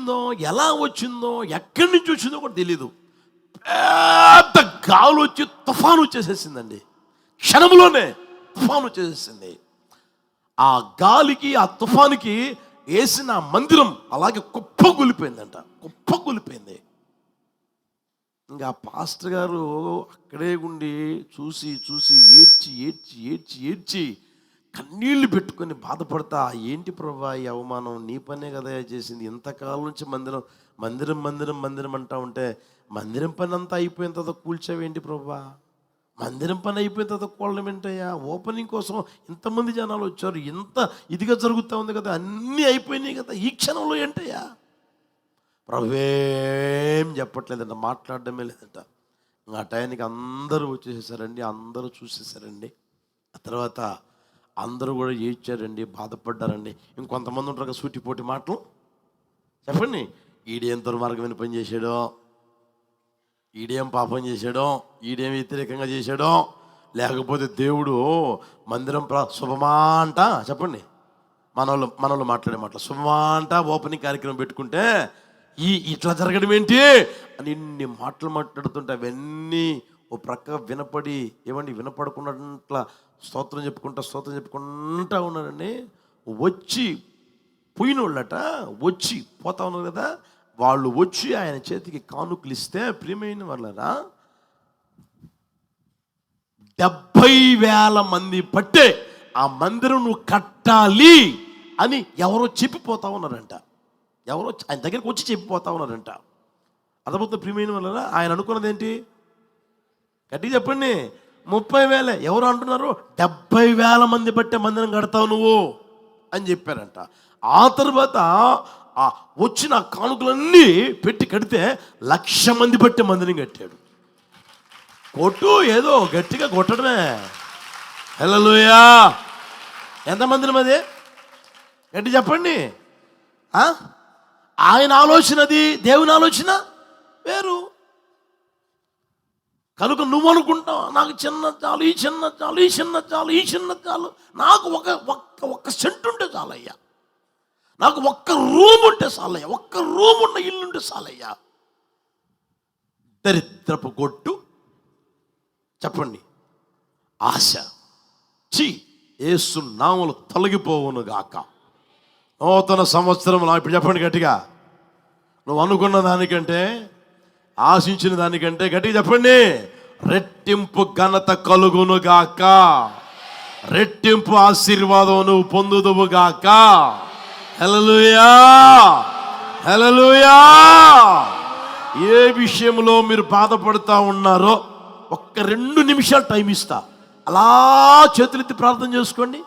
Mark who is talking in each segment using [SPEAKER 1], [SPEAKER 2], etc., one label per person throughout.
[SPEAKER 1] వచ్చిందో, ఎలా వచ్చిందో, ఎక్కడి నుంచి వచ్చిందో కూడా తెలీదు. పెద్ద గాలి వచ్చి తుఫాను వచ్చేసేసిందండి. క్షణంలోనే తుఫాను వచ్చేసేసింది. ఆ గాలికి, ఆ తుఫానుకి వేసిన మందిరం అలాగే కుప్పకూలిపోయిందంట. కుప్పకూలిపోయింది. ఇంకా పాస్టర్ గారు అక్కడే ఉండి చూసి చూసి ఏడ్చి ఏడ్చి ఏడ్చి ఏడ్చి కన్నీళ్లు పెట్టుకొని బాధపడతా, ఏంటి ప్రభా ఈ అవమానం, నీ పనే కదా చేసింది, ఇంతకాలం నుంచి మందిరం మందిరం మందిరం మందిరం అంటా ఉంటే మందిరం పని అంతా అయిపోయిన తర్వాత కూల్చావేంటి ప్రభా, మందిరం పని అయిపోయిన తర్వాత కోళ్ళం ఏంటయ్యా, ఓపెనింగ్ కోసం ఇంతమంది జనాలు వచ్చారు, ఇంత ఇదిగా జరుగుతూ ఉంది కదా, అన్నీ అయిపోయినాయి కదా, ఈ క్షణంలో ఏంటయ్యా. ప్రభువేం చెప్పట్లేదంట, మాట్లాడడమే లేదంట. ఆ టైంకి అందరూ వచ్చేసేసారండి, అందరూ చూసేసారండి. ఆ తర్వాత అందరూ కూడా ఏడ్చారండి, బాధపడ్డారండి. ఇంకొంతమంది ఉంటారు కదా సూటిపోటి మాటలు, చెప్పండి, ఈడేం దుర్మార్గమైన పని చేశాడో, ఈడేం పాపం చేశాడో, ఈడేం వ్యతిరేకంగా చేశాడో, లేకపోతే దేవుడు మందిరం శుభమా అంట, చెప్పండి, మనోళ్ళు మాట్లాడే మాటలు శుభమా అంట, ఓపెనింగ్ కార్యక్రమం పెట్టుకుంటే ఇట్లా జరగడం ఏంటి అని ఇన్ని మాటలు మాట్లాడుతుంటే అవన్నీ ఓ ప్రక్క వినపడి, ఏమండి వినపడకుండా స్తోత్రం చెప్పుకుంటా ఉన్నారండి. వచ్చి పోయినోళ్ళట వచ్చి పోతా ఉన్నారు కదా, వాళ్ళు వచ్చి ఆయన చేతికి కానుకలు ఇస్తే, ప్రియమైన వాళ్ళరా 70,000 మంది పట్టే ఆ మందిరం నువ్వు కట్టాలి అని ఎవరో చెప్పిపోతా ఉన్నారంట. ఎవరో ఆయన దగ్గరికి వచ్చి చెప్పిపోతా ఉన్నారంట. అర్థమవుతుంది ప్రియమైన వాళ్ళరా. ఆయన అనుకున్నది ఏంటి, గట్టిగా చెప్పండి, 30,000. ఎవరు అంటున్నారు, 70,000 మంది పట్టే మందిరం కడతావు నువ్వు అని చెప్పారంట. ఆ తర్వాత వచ్చిన కానుకలన్నీ పెట్టి కడితే 1,00,000 మంది పట్టే మందిరం కట్టాడు. కొట్టు, ఏదో గట్టిగా కొట్టడమే. హల్లెలూయా. ఎంత మందిరం అది, గట్టి చెప్పండి. ఆయన ఆలోచనది, దేవుని ఆలోచన వేరు. కనుక నువ్వు అనుకుంటావు, నాకు చిన్న చాలు, ఈ చిన్న చాలు, ఈ చిన్న చాలు, ఈ చిన్న చాలు, నాకు ఒక్క సెంటు ఉంటే చాలయ్యా, నాకు ఒక్క రూమ్ ఉంటే చాలయ్యా, ఒక్క రూమ్ ఉన్న ఇల్లు ఉంటే చాలయ్యా. దరిద్రపు కొట్టు, చెప్పండి, ఆశ యేసు నామములో తొలగిపోవును గాక. నూతన సంవత్సరం ఇప్పుడు చెప్పండి గట్టిగా, నువ్వు అనుకున్న దానికంటే, ఆశించిన దానికంటే గట్టిగా చెప్పండి, రెట్టింపు ఘనత కలుగును గాక, రెట్టింపు ఆశీర్వాదం నువ్వు పొందుదువు గాక. హల్లెలూయా, హల్లెలూయా. ఏ విషయంలో మీరు బాధపడుతూ ఉన్నారో ఒక్క 2 నిమిషాలు టైం ఇస్తా, అలా చేతులెత్తి ప్రార్థన చేసుకోండి.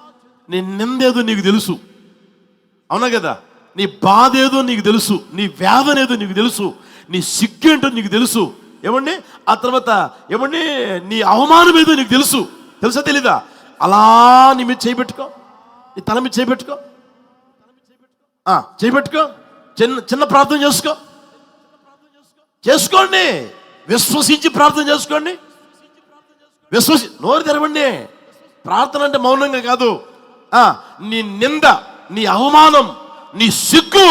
[SPEAKER 1] నీ నిందేదో నీకు తెలుసు, అవునా కదా, నీ బాధ ఏదో నీకు తెలుసు, నీ వేదన ఏదో నీకు తెలుసు, నీ సిగ్గు ఏంటో నీకు తెలుసు, ఏమండి, ఆ తర్వాత ఏమండి నీ అవమానం ఏదో నీకు తెలుసా తెలీదా, అలా నీ మీద చేయబెట్టుకో, నీ తల మీద చేయబెట్టుకో, చిన్న ప్రార్థన చేసుకోండి, విశ్వసించి ప్రార్థన చేసుకోండి, నోరు తెరవండి. ప్రార్థన అంటే మౌనంగా కాదు. నీ నింద, నీ అవమానం, నీ సిగ్గు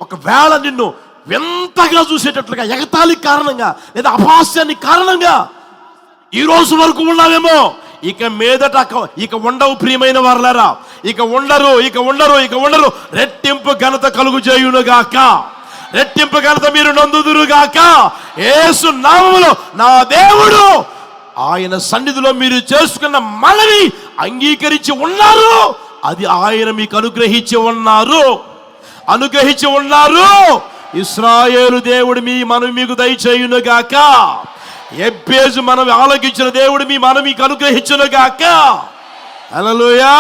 [SPEAKER 1] ఒకవేళ నిన్ను వింతగా చూసేటట్లుగా, ఎగతాళి కారణంగా లేదా అపహాస్యానికి కారణంగా ఈ రోజు వరకు ఉన్నావేమో, ఇక మీదట ఇక ఉండవు ప్రియమైన వారలారా, ఇక ఉండరు. రెట్టింపు ఘనత కలుగు చేయునుగాక, రెట్టింపు ఘనత మీరు నందుదురుగాక. యేసు నామములో నా దేవుడు ఆయన సన్నిధిలో మీరు చేసుకున్న మనవి అంగీకరించి ఉన్నారు, అది ఆయన మీకు అనుగ్రహించి ఉన్నారు. ఇశ్రాయేలు దేవుడు మీ మనవి మీకు దయచేయునుగాక. ఎబ్బేజు మనం ఆలకించిన దేవుడు మీ మనవి మీకు అనుగ్రహించునుగాక. హల్లెలూయా.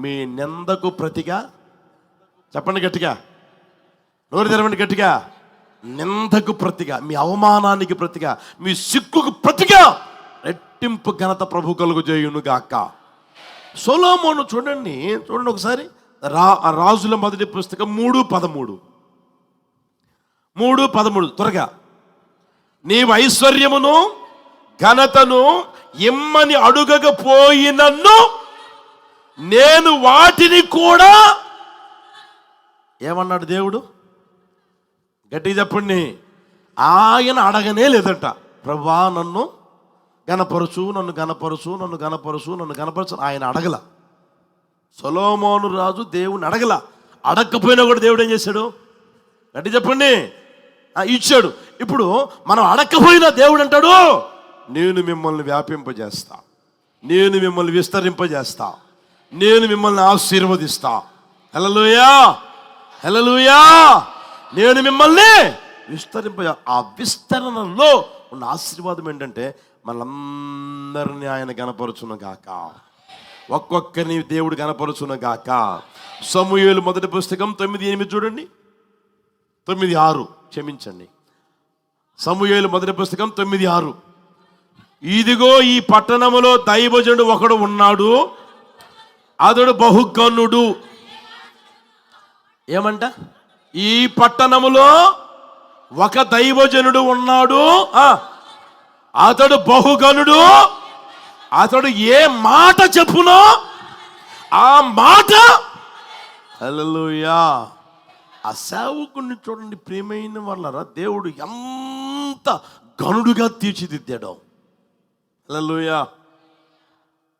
[SPEAKER 1] మీ నిందకు ప్రతిగా చెప్పండి గట్టిగా, నోరు తెరవండి గట్టిగా, నిందకు ప్రతిగా, మీ అవమానానికి ప్రతిగా, మీ సిగ్గుకు ప్రతిగా రెట్టింపు ఘనత ప్రభు కలుగు చేయునుగాక. సొలొమోను చూడండి ఒకసారి, రాజుల మొదటి పుస్తకం 3:13 త్వరగా. నీవు ఐశ్వర్యమును ఘనతను ఇమ్మని అడుగకపోయినను నేను వాటిని కూడా ఏమన్నాడు దేవుడు? గట్టిగా చెప్పండి. ఆయన అడగనే లేదంట, ప్రభువా నన్ను గణపరచు, నన్ను గణపరచు, నన్ను గణపరచు, నన్ను గణపరచు. ఆయన అడగల. సొలొమోను రాజు దేవుని అడగల. అడగకపోయినా కూడా దేవుడు ఏం చేశాడు? గట్టి చెప్పండి, ఇచ్చాడు. ఇప్పుడు మనం అడగకపోయినా దేవుడు అంటాడు, నేను మిమ్మల్ని వ్యాపింపజేస్తా, నేను మిమ్మల్ని విస్తరింపజేస్తా, నేను మిమ్మల్ని ఆశీర్వదిస్తా. హల్లెలూయా, హల్లెలూయా. నేను మిమ్మల్ని ఆ విస్తరణలో ఉన్న ఆశీర్వాదం ఏంటంటే మనందరినీ ఆయన గణపరచును గాక, ఒక్కొక్కరిని దేవుడు గణపరచును గాక. సమూయేలు మొదటి పుస్తకం 9:8 చూడండి. 9:6 క్షమించండి. సమూయేలు మొదటి పుస్తకం 9:6. ఇదిగో ఈ పట్టణములో దైవజనుడు ఒకడు ఉన్నాడు, అతడు బహుగనుడు. ఏమంట? ఈ పట్టణములో ఒక దైవజనుడు ఉన్నాడు, అతడు బహుగనుడు. అతడు ఏ మాట చెప్పునో ఆ మాట. హల్లెలూయా. ఆ సేవకుడిని చూడండి ప్రియమైన వాళ్ళరా, దేవుడు ఎంత గనుడుగా తీర్చిదిద్దాడు. హల్లెలూయా.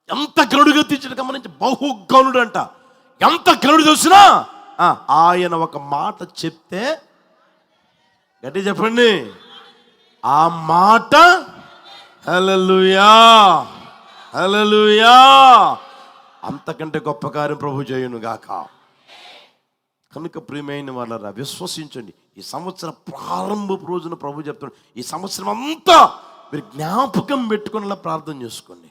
[SPEAKER 1] ఎంత గనుడుగా తీర్చిది గమనించి. బహుగనుడు అంట. ఎంత గనుడు చూసినా ఆయన ఒక మాట చెప్తే, గట్టి చెప్పండి, ఆ మాట హల్లెలూయా, హల్లెలూయా, అంతకంటే గొప్ప కార్యం ప్రభు చేయును గాక. కనుక ప్రియమైన వాళ్ళరా, విశ్వసించండి. ఈ సంవత్సరం ప్రారంభపు రోజున ప్రభు చెప్తాడు, ఈ సంవత్సరం అంతా మీరు జ్ఞాపకం పెట్టుకునేలా ప్రార్థన చేసుకోండి.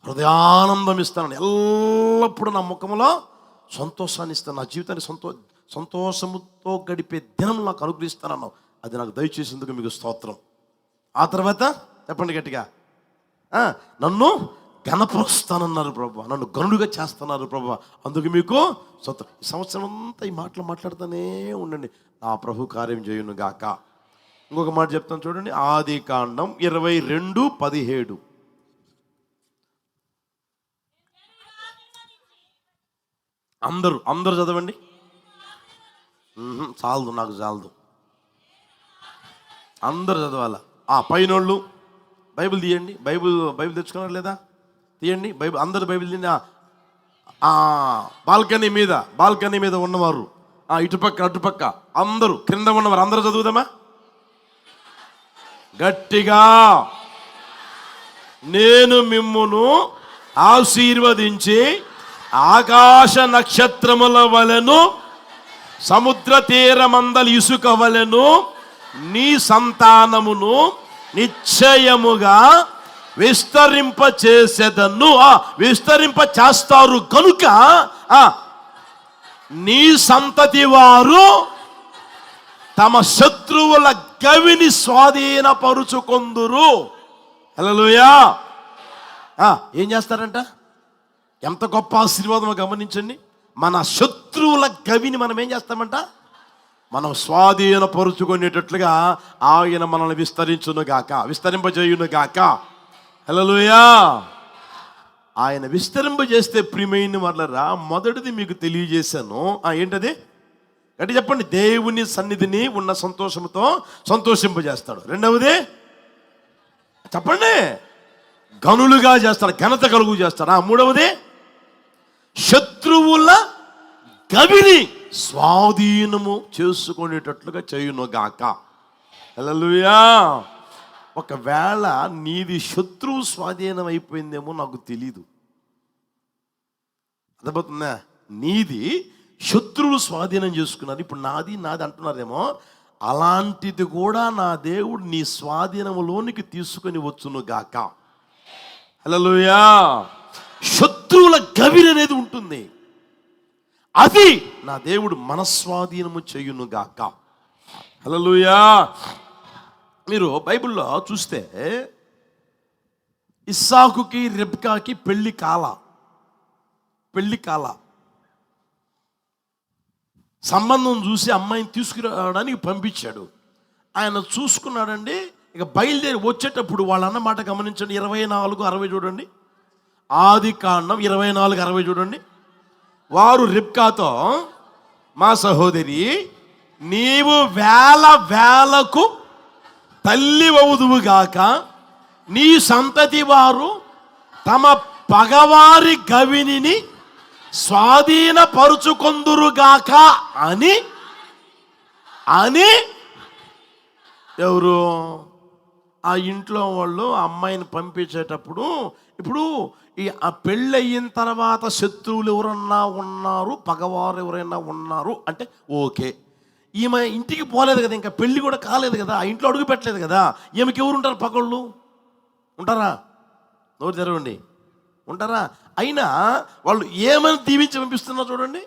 [SPEAKER 1] హృదయానందం ఇస్తాను, ఎల్లప్పుడూ నా ముఖంలో సంతోషాన్ని ఇస్తాను, నా జీవితాన్ని సంతోషముతో గడిపే దినం నాకు అనుగ్రహిస్తానన్నావు. అది నాకు దయచేసేందుకు మీకు స్తోత్రం. ఆ తర్వాత చెప్పండి గట్టిగా, నన్ను గణపరుస్తానన్నారు ప్రభు, నన్ను గనుడుగా చేస్తున్నారు ప్రభు, అందుకు మీకు స్తోత్రం. ఈ సంవత్సరం అంతా ఈ మాటలు మాట్లాడుతూనే ఉండండి, నా ప్రభు కార్యం చేయును గాక. ఇంకొక మాట చెప్తాను చూడండి. ఆదికాండం 22:17. అందరూ చదవండి. చాలదు, నాకు చాలదు, అందరు చదవాల. పైనోళ్ళు బైబిల్ తీయండి. బైబిల్ తెచ్చుకున్నారు లేదా? తీయండి బైబిల్. అందరు బైబిల్ తీయండి. బాల్కనీ మీద ఉన్నవారు ఇటుపక్క అటుపక్క అందరూ, క్రింద ఉన్నవారు అందరూ చదువుదామా గట్టిగా? నేను మిమ్మును ఆశీర్వదించి ఆకాశ నక్షత్రముల వలెను సముద్ర తీరమందలి ఇసుక వలెను నీ సంతానమును నిశ్చయముగా విస్తరింప చేసేదను. విస్తరింప చేస్తారు కనుక నీ సంతతి వారు తమ శత్రువుల గవిని స్వాధీనపరుచుకొందురు. హల్లెలూయా. ఏం చేస్తారంట? ఎంత గొప్ప ఆశీర్వాదం గమనించండి. మన శత్రువుల గవిని మనం ఏం చేస్తామంట? మనం స్వాధీనపరుచుకునేటట్లుగా ఆయన మనల్ని విస్తరింపజేయునుగాక. హల్లెలూయా. ఆయన విస్తరింపజేస్తే ప్రియమైన వాళ్ళరా, మొదటిది మీకు తెలియజేశాను. ఏంటది? గట్టి చెప్పండి. దేవుని సన్నిధిని ఉన్న సంతోషంతో సంతోషింపజేస్తాడు. రెండవది చెప్పండి, గనులుగా చేస్తాడు, ఘనత కలుగు చేస్తాడు. మూడవది శత్రువుల గవిని స్వాధీనము చేసుకునేటట్లుగా చేయునుగాక. హల్లెలూయా. ఒకవేళ నీది శత్రువు స్వాధీనం అయిపోయిందేమో నాకు తెలీదు, అర్థమవుతుందా? నీది శత్రువు స్వాధీనం చేసుకున్నారు, ఇప్పుడు నాది అంటున్నారేమో. అలాంటిది కూడా నా దేవుడు నీ స్వాధీనంలోనికి తీసుకొని వచ్చునుగాక. హల్లెలూయా. శత్రువుల గవిని అనేది ఉంటుంది, అది నా దేవుడు మన స్వాధీనము చేయునుగాక. హల్లెలూయా. మీరు బైబిల్లో చూస్తే ఇస్సాకుకి రెబ్కాకి పెళ్లి కాల సంబంధం చూసి అమ్మాయిని తీసుకురావడానికి పంపించాడు. ఆయన చూసుకున్నాడండి. ఇక బయలుదేరి వచ్చేటప్పుడు వాళ్ళ అన్నమాట గమనించండి. 24:60 చూడండి. ఆదికాండం 24:60 చూడండి. వారు రిబ్కాతో, మా సహోదరి, నీవు వేల వేలకు తల్లి అవుదువుగాక, నీ సంతతి వారు తమ పగవారి గవినిని స్వాధీనపరుచుకొందురుగాక అని అని ఎవరు? ఆ ఇంట్లో వాళ్ళు ఆ అమ్మాయిని పంపించేటప్పుడు, ఇప్పుడు ఈ ఆ పెళ్ళి అయిన తర్వాత శత్రువులు ఎవరన్నా ఉన్నారు, పగవారు ఎవరైనా ఉన్నారు అంటే ఓకే. ఈమె ఇంటికి పోలేదు కదా, ఇంకా పెళ్ళి కూడా కాలేదు కదా, ఆ ఇంట్లో అడుగు పెట్టలేదు కదా, ఈమెకి ఎవరు ఉంటారు? పగళ్ళు ఉంటారా? నోరు తెరవండి, ఉంటారా? అయినా వాళ్ళు ఏమని దీవించి పంపిస్తున్నారు చూడండి,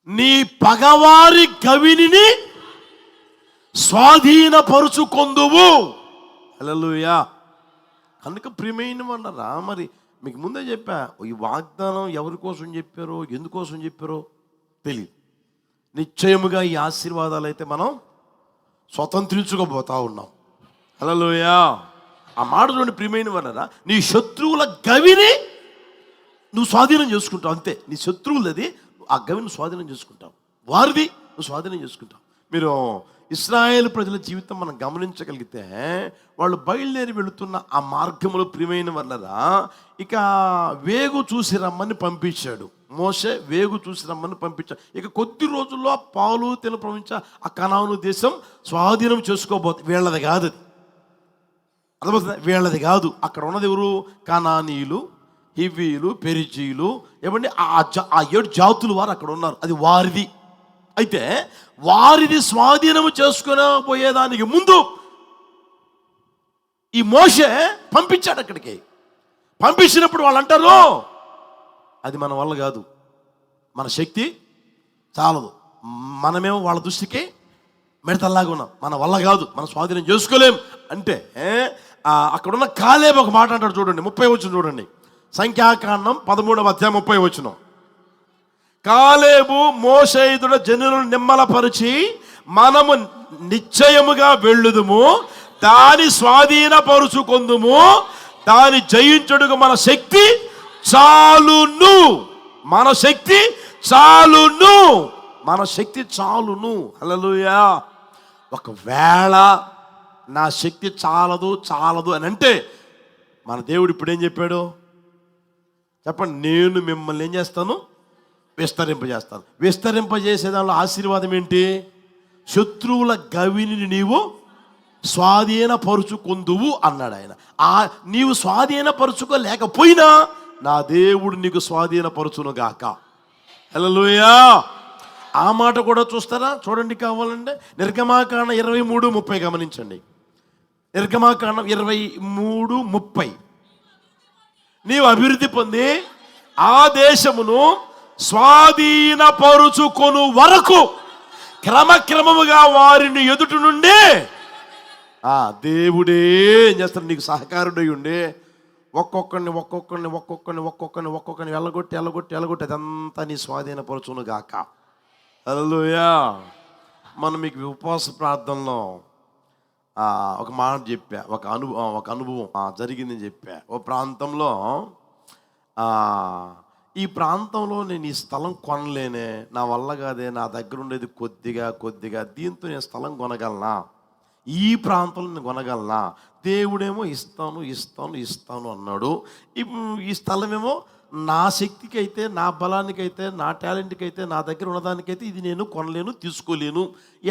[SPEAKER 1] నీ పగవారి గవినిని స్వాధీనపరుచుకొందువు. హల్లెలూయా. కనుక ప్రియమైన వాళ్ళరా, మరి మీకు ముందే చెప్పా, ఈ వాగ్దానం ఎవరి కోసం చెప్పారో, ఎందుకోసం చెప్పారో తెలియదు. నిశ్చయముగా ఈ ఆశీర్వాదాలు అయితే మనం స్వతంత్రించుకోబోతా ఉన్నాం. హల్లెలూయా. ఆ మాట చూడండి ప్రియమైన వాళ్ళరా, నీ శత్రువుల గవిని నువ్వు స్వాధీనం చేసుకుంటావు, అంతే. నీ శత్రువులది ఆ గవిని స్వాధీనం చేసుకుంటావు, వారిది నువ్వు స్వాధీనం చేసుకుంటావు. మీరు ఇశ్రాయేలు ప్రజల జీవితం మనం గమనించగలిగితే, వాళ్ళు బయలుదేరి వెళుతున్న ఆ మార్గంలో ప్రియమైన వాళ్ళరా, ఇక వేగు చూసి రమ్మని పంపించాడు మోషే. వేగు చూసి రమ్మని పంపించాడు. ఇక కొద్ది రోజుల్లో పాలు తేనె ప్రవహించే ఆ కనాను దేశం స్వాధీనం చేసుకోబోతుంది. వీళ్ళది కాదు, అది అర్థమవుతుంది, వీళ్ళది కాదు. అక్కడ ఉన్నది ఎవరు? కనానీయులు, హివ్వీయులు, పెరిజీలు, ఏమండి ఆ 7 జాతులు వారు అక్కడ ఉన్నారు, అది వారిది. అయితే వారిది స్వాధీనము చేసుకుని పోయేదానికి ముందు ఈ మోషే పంపించాడు అక్కడికి. పంపించినప్పుడు వాళ్ళు అంటారు, అది మన వల్ల కాదు, మన శక్తి చాలదు, మనమేమో వాళ్ళ దృష్టికి మిడతల్లాగా ఉన్నాం, మన వల్ల కాదు, మనం స్వాధీనం చేసుకోలేం అంటే, అక్కడున్న కాలేబు ఒక మాట అంటాడు చూడండి, 30 వచనం చూడండి, సంఖ్యాకాండం 13వ అధ్యాయం 30 వచనం. కాలేబు మోషే ఎదుట జనులను నిమ్మలపరిచి, మనము నిశ్చయముగా వెళ్ళుదుము, దాని స్వాధీనపరుచుకొందుము, దాని జయించుటకు మన శక్తి చాలును, మన శక్తి చాలును, మన శక్తి చాలును. హల్లెలూయా. ఒకవేళ నా శక్తి చాలదు అని అంటే, మన దేవుడు ఇప్పుడు ఏం చెప్పాడు చెప్పండి? నేను మిమ్మల్ని ఏం చేస్తాను? విస్తరింపజేస్తాను. విస్తరింపజేసే దానిలో ఆశీర్వాదం ఏంటి? శత్రువుల గవిని నీవు స్వాధీనపరుచుకొందువు అన్నాడు ఆయన. నీవు స్వాధీనపరుచుకోలేకపోయినా నా దేవుడు నీకు స్వాధీనపరుచునుగాక. హల్లెలూయా. ఆ మాట కూడా చూస్తారా? చూడండి కావాలంటే నిర్గమాకాండం 23:30 గమనించండి. నిర్గమాకాండం 23:30. నీవు అభివృద్ధి పొంది ఆ దేశమును స్వాధీనపరుచుకొను వరకు క్రమక్రమముగా వారిని ఎదుటి నుండి దేవుడే ఏం చేస్తాడు? నీకు సహకారుడై ఉండి ఒక్కొక్కరిని వెళ్ళగొట్టి అదంతా నీ స్వాధీనపరచును గాక. హల్లెలూయా. మనం మీకు ఉపవాస ప్రార్థనలో ఒక మాట చెప్పా, ఒక అనుభవం జరిగిందని చెప్పా. ఓ ప్రాంతంలో, ఈ ప్రాంతంలో నేను ఈ స్థలం కొనలేనే, నా వల్ల కాదే, నా దగ్గర ఉండేది కొద్దిగా, దీంతో నేను స్థలం కొనగలనా? ఈ ప్రాంతంలో నేను కొనగలనా? దేవుడేమో ఇస్తాను అన్నాడు. ఈ స్థలమేమో నా శక్తికి అయితే, నా బలానికి అయితే, నా టాలెంట్కి అయితే, నా దగ్గర ఉన్నదానికైతే ఇది నేను కొనలేను, తీసుకోలేను,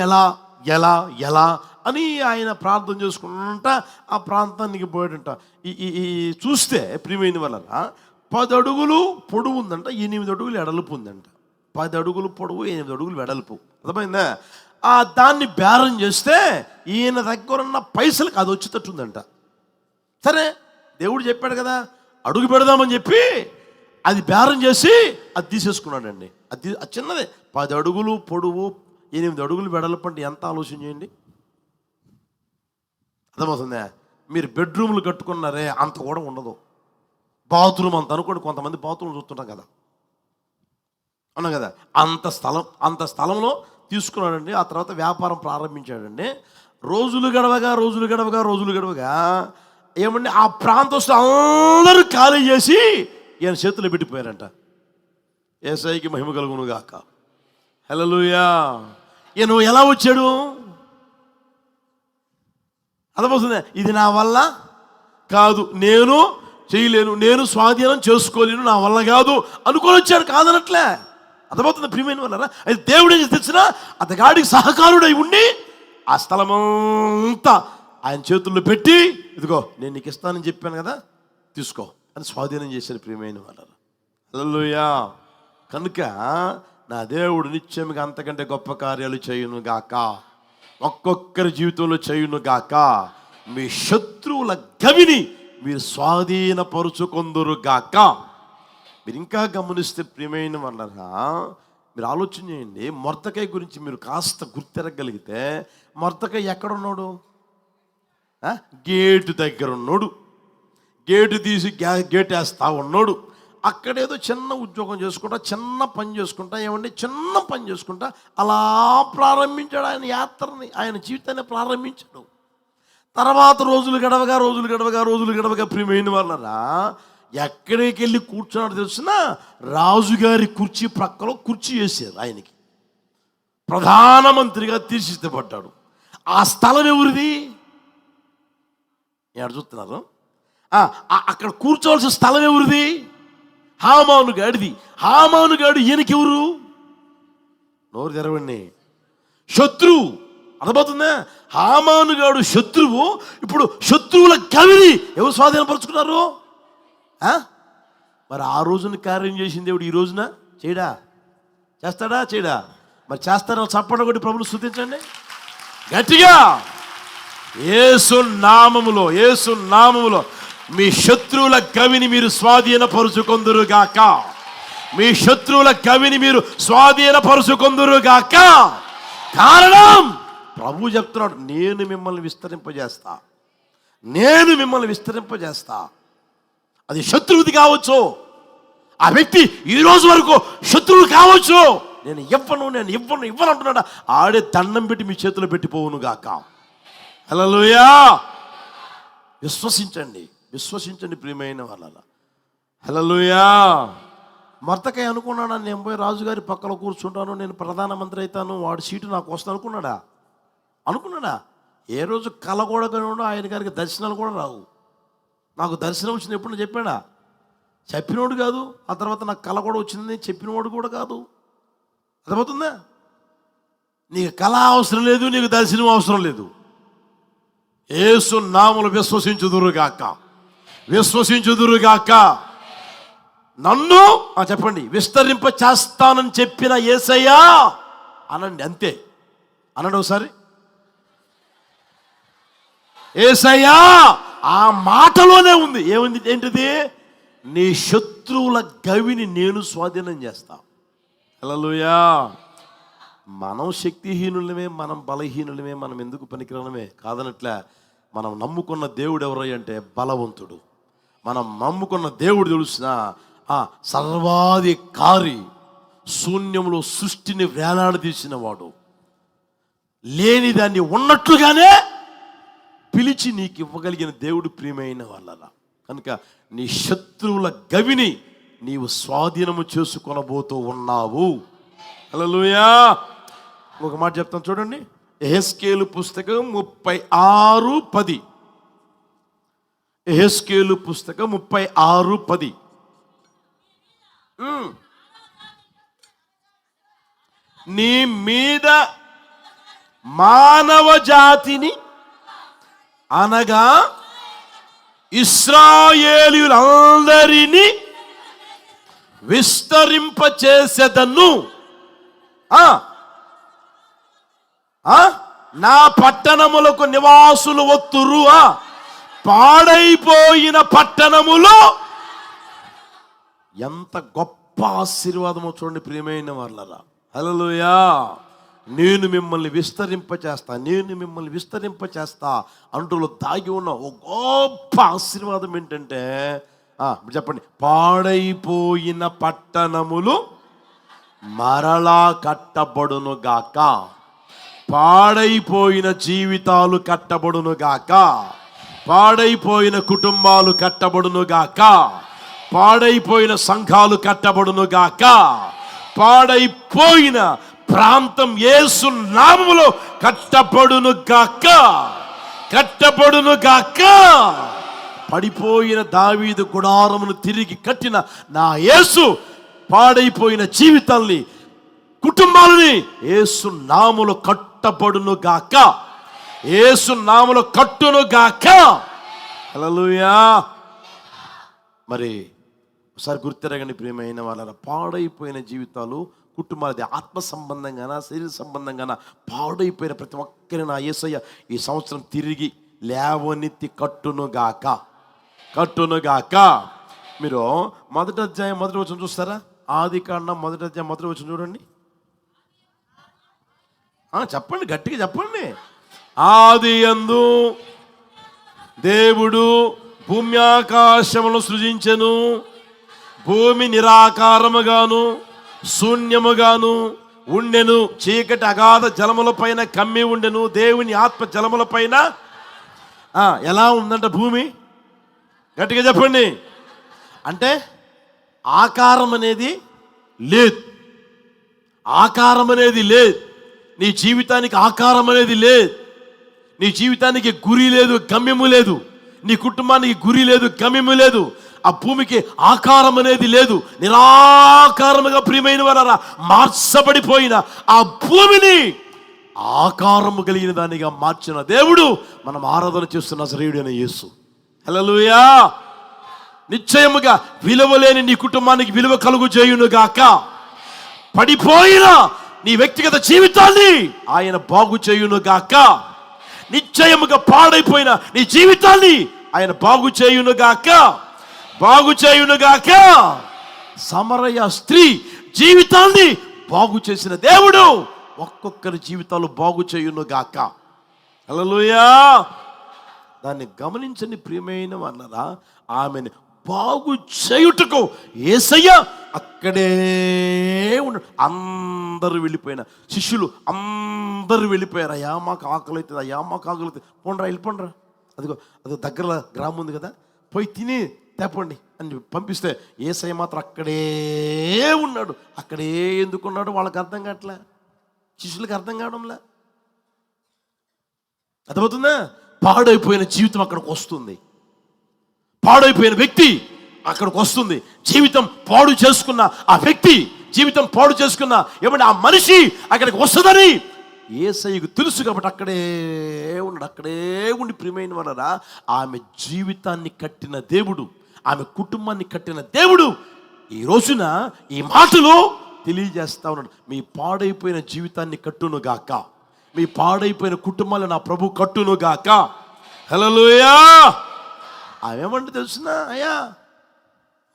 [SPEAKER 1] ఎలా అని ఆయన ప్రార్థన చేసుకుంటా ఆ ప్రాంతానికి పోయాడంట. ఈ చూస్తే ప్రియమైన వల్ల 10 అడుగులు పొడవు ఉందంట, 8 అడుగులు వెడల్పు ఉందంట. 10 అడుగులు పొడవు, 8 అడుగులు వెడల్పు. అర్థమైందా? దాన్ని బేరం చేస్తే ఈయన దగ్గర ఉన్న పైసలకు అది వచ్చేటట్టుందంట. సరే, దేవుడు చెప్పాడు కదా అడుగు పెడదామని చెప్పి అది బేరం చేసి అది తీసేసుకున్నాడండి. అది చిన్నదే, 10 అడుగులు పొడవు, 8 అడుగులు వెడల్పు అంటే ఎంత ఆలోచన చేయండి. అర్థమవుతుందా? మీరు బెడ్రూమ్లు కట్టుకున్నారే అంత కూడా ఉండదు. బాత్రూమ్ అంత అనుకోండి, కొంతమంది బాత్రూమ్ చూస్తుంటాం కదా, అవునా కదా, అంత స్థలంలో తీసుకున్నాడండి. ఆ తర్వాత వ్యాపారం ప్రారంభించాడండి. రోజులు గడవగా ఏమండి ఆ ప్రాంతస్తులు అందరూ ఖాళీ చేసి ఈయన చేతులు పెట్టిపోయారంట. యేసయ్యకి మహిమ కలుగును గాక. హల్లెలూయా. ఈయన ఎలా వచ్చాడు? అర్థమవుతుంది. ఇది నా వల్ల కాదు, నేను చేయలేను, నేను స్వాధీనం చేసుకోలేను, నా వల్ల కాదు అనుకొని వచ్చాడు. కాదనట్లే. అర్థమవుతుంది ప్రియమైన వాళ్ళరా. అయితే దేవుడు ఏం తెచ్చినా అతగాడికి సహకారుడై ఉండి ఆ స్థలమంతా ఆయన చేతుల్లో పెట్టి, ఇదిగో నేను నీకు ఇస్తానని చెప్పాను కదా, తీసుకో అని స్వాధీనం చేశారు ప్రియమైన వాళ్ళరా. హల్లెలూయా. కనుక నా దేవుడు నిత్యముగా అంతకంటే గొప్ప కార్యాలు చేయును గాక, ఒక్కొక్కరి జీవితంలో చేయును గాక. మీ శత్రువుల గవిని మీరు స్వాధీనపరుచుకొందురు గాక. మీరు ఇంకా గమనిస్తే ప్రియమైన వాళ్ళరా, మీరు ఆలోచన చేయండి. మొర్దెకై గురించి మీరు కాస్త గుర్తెరగలిగితే, మొర్దెకై ఎక్కడున్నాడు? గేటు దగ్గర ఉన్నాడు. గేటు తీసి గేట్ వేస్తా ఉన్నాడు. అక్కడేదో చిన్న ఉద్యోగం చేసుకుంటా, చిన్న పని చేసుకుంటా, చిన్న పని చేసుకుంటా అలా ప్రారంభించాడు ఆయన యాత్రని, ఆయన జీవితాన్ని ప్రారంభించాడు. తర్వాత రోజులు గడవగా ప్రియమైన వాళ్ళరా, ఎక్కడికి వెళ్ళి కూర్చున్నాడు తెలిసిన? రాజుగారి కుర్చీ ప్రక్కలో కుర్చీ వేసారు ఆయనకి. ప్రధానమంత్రిగా తీర్చిదిద్దబడ్డాడు. ఆ స్థలం ఎవరిది? ఎక్కడ చూస్తున్నారు? అక్కడ కూర్చోవలసిన స్థలం ఎవరిది? హామాను గాడిది. హామాను గాడు ఈయనకి ఎవరు? నోరు తెరవండి. శత్రువు. అర్థమవుతుందా? హామాను గాడు శత్రువు. ఇప్పుడు శత్రువుల గవిని ఎవరు స్వాధీనపరుచుకున్నారు? మరి ఆ రోజున కార్యం చేసిన దేవుడు ఈ రోజున చేయడా? చేస్తాడా? చేయడా? మరి చేస్తారా? చప్పట కొట్టి ప్రభువును స్తుతించండి గట్టిగా. యేసు నామములో మీ శత్రువుల గవిని మీరు స్వాధీనపరుచుకొందురుగాక. మీ శత్రువుల గవిని మీరు స్వాధీనపరుచుకొందురుగాక. కారణం ప్రభు చెప్తున్నాడు, నేను మిమ్మల్ని విస్తరింపజేస్తా. అది శత్రువుది కావచ్చు, ఆ వ్యక్తి ఈ రోజు వరకు శత్రువు కావచ్చు. నేను ఇవ్వను అంటున్నాడు. ఆడే దండం పెట్టి మీ చేతిలో పెట్టిపోవును గాక. హల్లెలూయా. విశ్వసించండి ప్రియమైన వాళ్ళ. హల్లెలూయా. మొర్దెకై అనుకున్నాడా, నేను పోయి రాజుగారి పక్కన కూర్చుంటాను, నేను ప్రధానమంత్రి అవుతాను, వాడి సీటు నాకు వస్తుంది అనుకున్నాడా? ఏ రోజు కల కూడా కనుక ఆయన గారికి దర్శనాలు కూడా రావు. నాకు దర్శనం వచ్చింది ఎప్పుడు చెప్పాడా? చెప్పినోడు కాదు. ఆ తర్వాత నాకు కళ కూడా వచ్చింది చెప్పినవాడు కూడా కాదు. అర్థమవుతుందా? నీకు కళ అవసరం లేదు, నీకు దర్శనం అవసరం లేదు. యేసు నామములో విశ్వసించుదురుగాక. నన్ను చెప్పండి, విస్తరింప చేస్తానని చెప్పిన యేసయ్యా అనండి. అంతే అనండి ఒకసారి. యేసయ్యా. ఆ మాటలోనే ఉంది. ఏముంది? ఏంటిది? నీ శత్రువుల గవిని నేను స్వాధీనం చేస్తా. హల్లెలూయా. మనం శక్తిహీనులమే, మనం బలహీనులమే, మనం ఎందుకు పనికిరానమే కాదనట్లే. మనం నమ్ముకున్న దేవుడు ఎవరై అంటే బలవంతుడు. మనం నమ్ముకున్న దేవుడు తెలిసిన సర్వాధికారి, శూన్యంలో సృష్టిని వేలాడదీసిన వాడు, లేని దాన్ని ఉన్నట్లుగానే పిలిచి నీకు ఇవ్వగలిగిన దేవుడు ప్రియమైన వాళ్ళరా. కనుక నీ శత్రువుల గవిని నీవు స్వాధీనము చేసుకొనబోతూ ఉన్నావు. హల్లెలూయా. ఒక మాట చెప్తాను చూడండి. యెహెజ్కేలు పుస్తకం 36:10. యెహెజ్కేలు పుస్తకం 36:10. నీ మీద మానవ జాతిని అనగా ఇశ్రాయేలీయులందరినీ విస్తరింపచేసేదను. నా పట్టణములకు నివాసులు వత్తురు. పాడైపోయిన పట్టణములో ఎంత గొప్ప ఆశీర్వాదమో చూడండి ప్రియమైన వాళ్ళరా. హల్లెలూయా. నేను మిమ్మల్ని విస్తరింపచేస్తా అంటులో దాగి ఉన్న ఒక గొప్ప ఆశీర్వాదం ఏంటంటే చెప్పండి, పాడైపోయిన పట్టణములు మరలా కట్టబడును గాక. పాడైపోయిన జీవితాలు కట్టబడును గాక. పాడైపోయిన కుటుంబాలు కట్టబడును గాక. పాడైపోయిన సంఘాలు కట్టబడును గాక. పాడైపోయిన ప్రాంతం యేసు నామములో కట్టబడును గాక, కట్టబడును గాక. పడిపోయిన దావీదు గుడారమును తిరిగి కట్టిన నా యేసు పాడైపోయిన జీవితాల్ని, కుటుంబాలని యేసు నామములో కట్టబడును గాక, యేసు నామములో కట్టును గాక. హల్లెలూయా. మరి ఒకసారి గుర్తిరగండి ప్రియమైన వాళ్ళ, పాడైపోయిన జీవితాలు, కుటుంబాలది ఆత్మ సంబంధంగానా శరీర సంబంధంగానా పాడైపోయిన ప్రతి ఒక్కరిని నా యేసయ్య ఈ సంవత్సరం తిరిగి లేవనెత్తి కట్టునుగాక, కట్టునుగాక. మీరు మొదటి అధ్యాయం మొదటి వచనం చూస్తారా? ఆదికాండం మొదటి అధ్యాయం మొదటి వచనం చూడండి. చెప్పండి, గట్టిగా చెప్పండి. ఆదియందు దేవుడు భూమి ఆకాశములను సృజించెను. భూమి నిరాకారముగాను శూన్యముగాను ఉండెను. చీకటి అగాధ జలముల పైన కమ్మి ఉండెను. దేవుని ఆత్మ జలముల పైన ఎలా ఉందంట భూమి? గట్టిగా చెప్పండి. అంటే ఆకారం అనేది లేదు, ఆకారం అనేది లేదు. నీ జీవితానికి ఆకారం అనేది లేదు. నీ జీవితానికి గురి లేదు, గమ్యము లేదు. నీ కుటుంబానికి గురి లేదు, గమ్యము లేదు. ఆ భూమికి ఆకారం అనేది లేదు. నిరాకారముగా ప్రియమైన వారా మార్చబడిపోయిన ఆ భూమిని ఆకారము కలిగిన దానిగా మార్చిన దేవుడు మనం ఆరాధన చేస్తున్న నజరేయుడైన యేసు. హల్లెలూయా. నిశ్చయముగా విలువలేని నీ కుటుంబానికి విలువ కలుగు చేయునుగాక. పడిపోయిన నీ వ్యక్తిగత జీవితాన్ని ఆయన బాగు చేయునుగాక. నిశ్చయముగా పాడైపోయిన నీ జీవితాన్ని ఆయన బాగు చేయునుగాక, బాగు చేయునుగాక. సమరయ స్త్రీ జీవితాన్ని బాగు చేసిన దేవుడు ఒక్కొక్కరి జీవితాలు బాగు చేయునుగాక. హల్లెలూయా. దాన్ని గమనించండి ప్రియమైన వాళ్ళరా. ఆమెను బాగు చేయుటకు యేసయ్య అక్కడే ఉన్నాడు. అందరూ వెళ్ళిపోయిన శిష్యులు అందరూ వెళ్ళిపోయారు. అయ్యా మాకు ఆకలి అవుతుంది, అయ్యా మాకు ఆకలి అవుతుంది, పోండ్రా వెళ్ళిపోండ్రా, అదిగో దగ్గర గ్రామం ఉంది కదా, పోయి తిని తేపండి అని పంపిస్తే యేసయ్య మాత్రం అక్కడే ఉన్నాడు. అక్కడే ఎందుకున్నాడు వాళ్ళకి అర్థం కావట్లే, శిష్యులకు అర్థం కావడంలే. అర్థమవుతుందా? పాడైపోయిన జీవితం అక్కడికి వస్తుంది, పాడైపోయిన వ్యక్తి అక్కడికి వస్తుంది. జీవితం పాడు చేసుకున్న ఆ వ్యక్తి, జీవితం పాడు చేసుకున్న ఏమంటే ఆ మనిషి అక్కడికి వస్తుందని యేసయ్యకు తెలుసు కాబట్టి అక్కడే ఉన్నాడు. అక్కడే ఉండి ప్రియమైన వాళ్ళరా ఆమె జీవితాన్ని కట్టిన దేవుడు, ఆమె కుటుంబాన్ని కట్టిన దేవుడు ఈ రోజున ఈ మాటలు తెలియజేస్తా ఉన్నాడు. మీ పాడైపోయిన జీవితాన్ని కట్టునుగాక, మీ పాడైపోయిన కుటుంబాన్ని నా ప్రభు కట్టునుగాక. హల్లెలూయా. ఆమెమంటే తెలుసునా, అయ్యా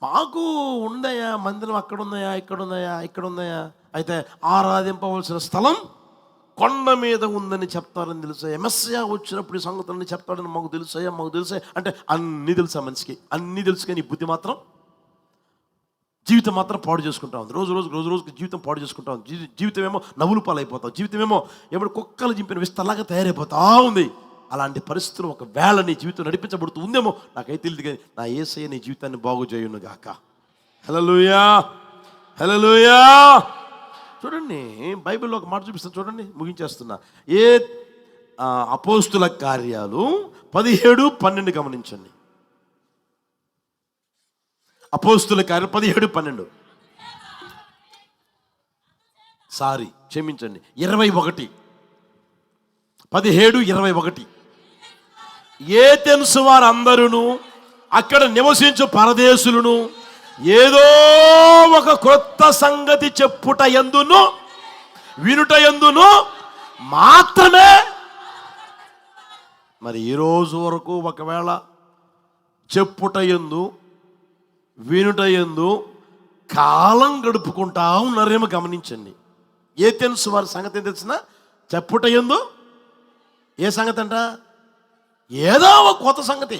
[SPEAKER 1] మాకు ఉందయ్యా మందిరం, అక్కడ ఉందయా, ఇక్కడ ఉందయా, ఇక్కడ ఉందయా, అయితే ఆరాధింపవలసిన స్థలం కొండ మీద ఉందని చెప్తారని తెలుసా, మెస్సయా వచ్చినప్పుడు ఈ సంగతులన్నీ చెప్తాడని మాకు తెలుసయ్యా, మాకు తెలుసా అంటే అన్నీ తెలుసా మనిషికి, అన్నీ తెలుసు. కానీ బుద్ధి మాత్రం, జీవితం మాత్రం పాడు చేసుకుంటా ఉంది. రోజు రోజుకి జీవితం పాడు చేసుకుంటా ఉంది. జీవితం ఏమో నవ్వులు పాలైపోతాం, జీవితం ఏమో ఎప్పుడు కుక్కలు చింపిన విస్తలాగా తయారైపోతా ఉంది. అలాంటి పరిస్థితులు ఒకవేళ నీ జీవితం నడిపించబడుతూ ఉందేమో నాకైతే తెలియదు. కానీ నా యేసయ్య నీ జీవితాన్ని బాగు చేయునుగాక. హల్లెలూయా, హల్లెలూయా. చూడండి బైబిల్లో ఒక మాట చూపిస్తాను, చూడండి, ముగించేస్తున్నా. అపోస్తుల కార్యాలు 17-12 గమనించండి. అపోస్తుల కార్యాలు 17-12 క్షమించండి 21 17-21. ఏథెన్సు వారందరూ అక్కడ నివసించు పరదేశులను ఏదో ఒక క్రొత్త సంగతి చెప్పుట యందును వినుట యందును మాత్రమే. మరి ఈ రోజు వరకు ఒకవేళ చెప్పుట యందు వినుట యందు కాలం గడుపుకుంటా ఉన్నారేమో గమనించండి. ఏథెన్సు వారి సంగతి ఏం తెలిసిన? చెప్పుట యందు ఏ సంగతి అంట? ఏదో ఒక కొత్త సంగతి,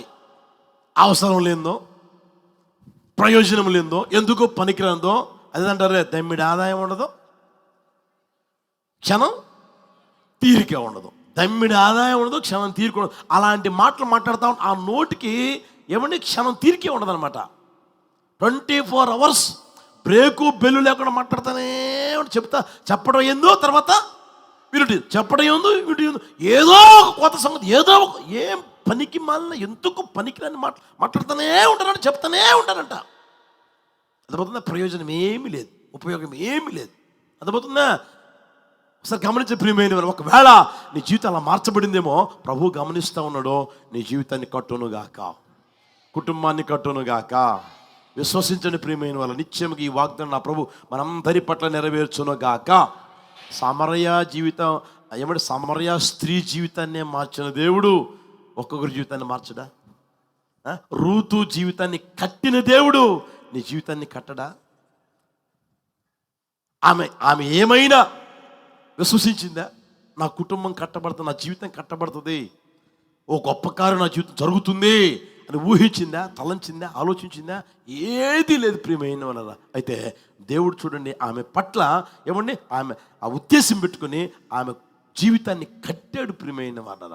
[SPEAKER 1] అవసరం లేదో, ప్రయోజనం లేదో, ఎందుకు పనికిరాందో అదేంటారే, దమ్మిడి ఆదాయం ఉండదు, క్షణం తీరిక ఉండదు. దమ్మిడి ఆదాయం ఉండదు, క్షణం తీరిక ఉండదు. అలాంటి మాటలు మాట్లాడుతూ ఆ నోటికి ఏమంటే క్షణం తీరికే ఉండదు అనమాట. 24 hours బ్రేకు బెల్లు లేకుండా మాట్లాడుతానే చెప్పడం ఏందో, తర్వాత వినుటి చెప్పడం ఏందో, వినుటి ఏందో, ఏదో ఒక కొత్త సంగతి, ఏదో ఒక ఏం పనికి మాలిన ఎందుకు పనికిరాని మాట్లాడుతూనే ఉంటారంట, చెప్తానే ఉంటారంట. అర్థమవుతుందా? ప్రయోజనం ఏమీ లేదు, ఉపయోగం ఏమీ లేదు. అర్థమవుతుందా? ఒకసారి గమనించే ప్రియమైన వారు, ఒకవేళ నీ జీవితం అలా మార్చబడిందేమో ప్రభు గమనిస్తూ ఉన్నాడో, నీ జీవితాన్ని కట్టునుగాక, కుటుంబాన్ని కట్టునుగాక. విశ్వసించండి ప్రియమైన వాళ్ళు, నిత్యముగా ఈ వాగ్దానం నా ప్రభు మనందరి పట్ల నెరవేర్చునుగాక. సమరయ జీవితం ఏమంటే సమరయ స్త్రీ జీవితాన్నే మార్చిన దేవుడు ఒక్కొక్కరి జీవితాన్ని మార్చడా? రూతు జీవితాన్ని కట్టిన దేవుడు నీ జీవితాన్ని కట్టడా? ఆమె ఏమైనా విశ్వసించిందా? నా కుటుంబం కట్టబడుతుంది, నా జీవితం కట్టబడుతుంది, ఓ గొప్ప కార్యం నా జీవితం జరుగుతుంది అని ఊహించిందా, తలంచిందా, ఆలోచించిందా? ఏది లేదు ప్రియమైన వాళ్ళ. అయితే దేవుడు చూడండి ఆమె పట్ల ఏమండి ఆమె ఆ ఉద్దేశం పెట్టుకుని ఆమె జీవితాన్ని కట్టాడు ప్రియమైన వాళ్ళ.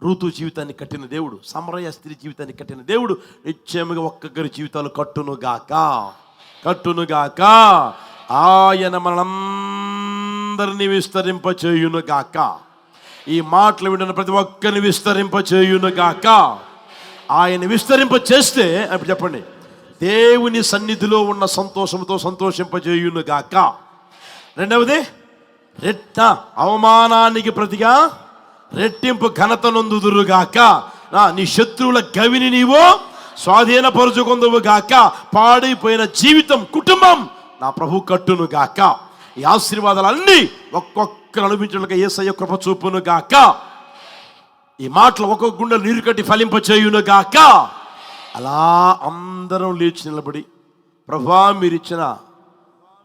[SPEAKER 1] రూతు జీవితాన్ని కట్టిన దేవుడు, సమరయ స్త్రీ జీవితాన్ని కట్టిన దేవుడు నిశ్చయముగా ఒక్కొక్కరి జీవితాలు కట్టునుగాక, కట్టునుగాక. ఆయన మనందరినీ విస్తరింపచేయునుగాక. ఈ మాటలు వింటున్న ప్రతి ఒక్కరిని విస్తరింపచేయునుగాక. ఆయన విస్తరింప చేస్తే అప్పుడు చెప్పండి, దేవుని సన్నిధిలో ఉన్న సంతోషంతో సంతోషింపజేయునుగాక. రెండవది, అవమానానికి ప్రతిగా రెట్టింపు ఘనత నొందుదురుగాక. నీ శత్రువుల గవిని నీవు స్వాధీనపరుచుకుందువుగాక. పాడైపోయిన జీవితం, కుటుంబం నా ప్రభు కట్టునుగాక. ఈ ఆశీర్వాదాలన్నీ ఒక్కొక్కరు అనుభవించడానికి యేసయ్య కృప చూపునుగాక. ఈ మాటలు ఒక్కొక్క గుండె నీరు కట్టి ఫలింపచేయునుగాక. అలా అందరం లేచి నిలబడి, ప్రభా మీరిచ్చిన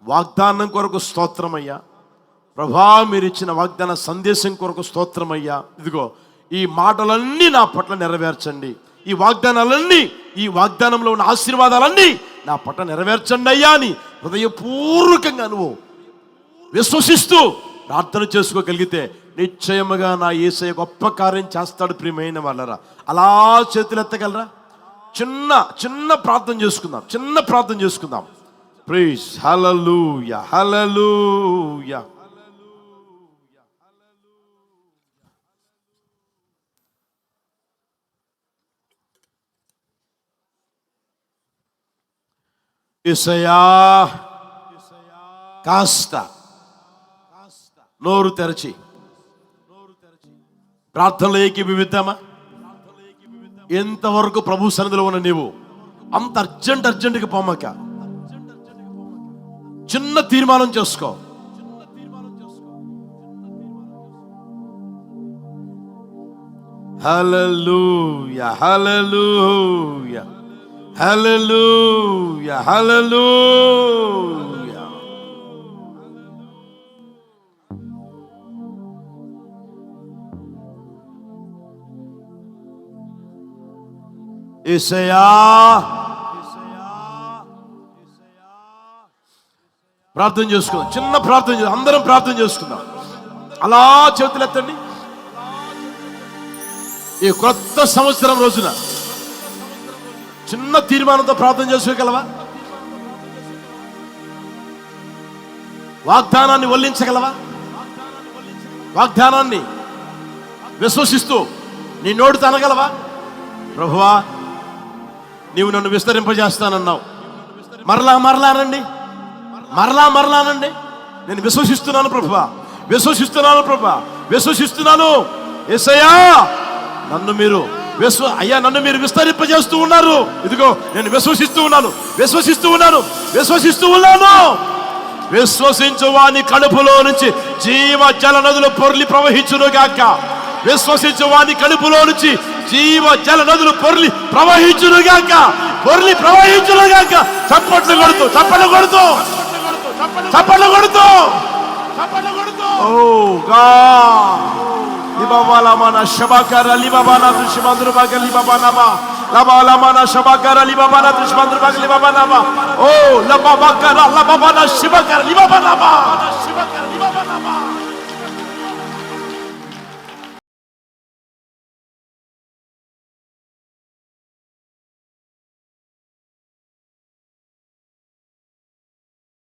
[SPEAKER 1] వాగ్దానం కొరకు స్తోత్రమయ్యా, ప్రభా మీరిచ్చిన వాగ్దాన సందేశం కొరకు స్తోత్రమయ్యా, ఇదిగో ఈ మాటలన్నీ నా పట్ల నెరవేర్చండి, ఈ వాగ్దానాలన్నీ, ఈ వాగ్దానంలో ఉన్న ఆశీర్వాదాలన్నీ నా పట్ల నెరవేర్చండి అయ్యా అని హృదయపూర్వకంగా నువ్వు విశ్వసిస్తూ ప్రార్థన చేసుకోగలిగితే నిశ్చయముగా నా యేసయ్య గొప్ప కార్యం చేస్తాడు ప్రియమైన వాళ్ళరా. అలా చేతులు ఎత్తగలరా? చిన్న చిన్న ప్రార్థన చేసుకుందాం, చిన్న ప్రార్థన చేసుకుందాం. ప్రైజ్ హల్లెలూయా, హల్లెలూయా. యేసయ్యా కాస్త నోరు తెరచి ప్రార్థనలో ఏకీభవిద్దామా? ఎంతవరకు ప్రభు సన్నిధిలో ఉన్న నీవు అంత అర్జెంటుగా పోమాక చిన్న తీర్మానం చేసుకో. హల్లెలూయా, హల్లెలూయా, హల్లెలూయా, హల్లెలూయా. యేసయ్యా ప్రార్థన చేసుకుందాం, చిన్న ప్రార్థన చేద్దాం, అందరం ప్రార్థన చేసుకుందాం. అలా చేతులు ఎత్తండి. ఈ కొత్త సంవత్సరం రోజున చిన్న తీర్మానంతో ప్రార్థన చేసుకోగలవా? వాగ్దానాన్ని వల్లించగలవా? వాగ్దానాన్ని విశ్వసిస్తూ నీ నోటితో అనగలవా? ప్రభువా నీవు నన్ను విస్తరింపజేస్తానన్నావు, మరలానండి, మరలానండి. నేను విశ్వసిస్తున్నాను ప్రభువా, విశ్వసిస్తున్నాను ప్రభువా, విశ్వసిస్తున్నాను. యేసయ్యా నన్ను మీరు నన్ను మీరు విస్తరింపజేస్తూ ఉన్నారు. ఇదిగో నేను విశ్వసిస్తూ ఉన్నాను, విశ్వసిస్తూ ఉన్నాను, విశ్వసిస్తూ ఉన్నాను. విశ్వసించు వాని కడుపులో నుంచి జీవ జల నదులు పొర్లి ప్రవహించునుగాక. విశ్వసించు వాని కడుపులో నుంచి జీవ జల నదులు పొర్లి ప్రవహించునుగాక, పొర్లి ప్రవహించునుగాక. చప్పట్లు కొడుతూ, చప్పట్లు కొడుతూ, చప్పట్లు కొడుతూ, చప్పట్లు కొడుతూ. ఓ గాడ్ లిబాబాలామానా షబాకార లిబాబానా దృశ్యమంద్రుబాగ లిబాబానామా లబాలామానా షబాకార లిబాబానా దృశ్యమంద్రుబాగ లిబాబానామా. ఓ లబాబాకార లబాబానా షిబాకార లిబాబానామా.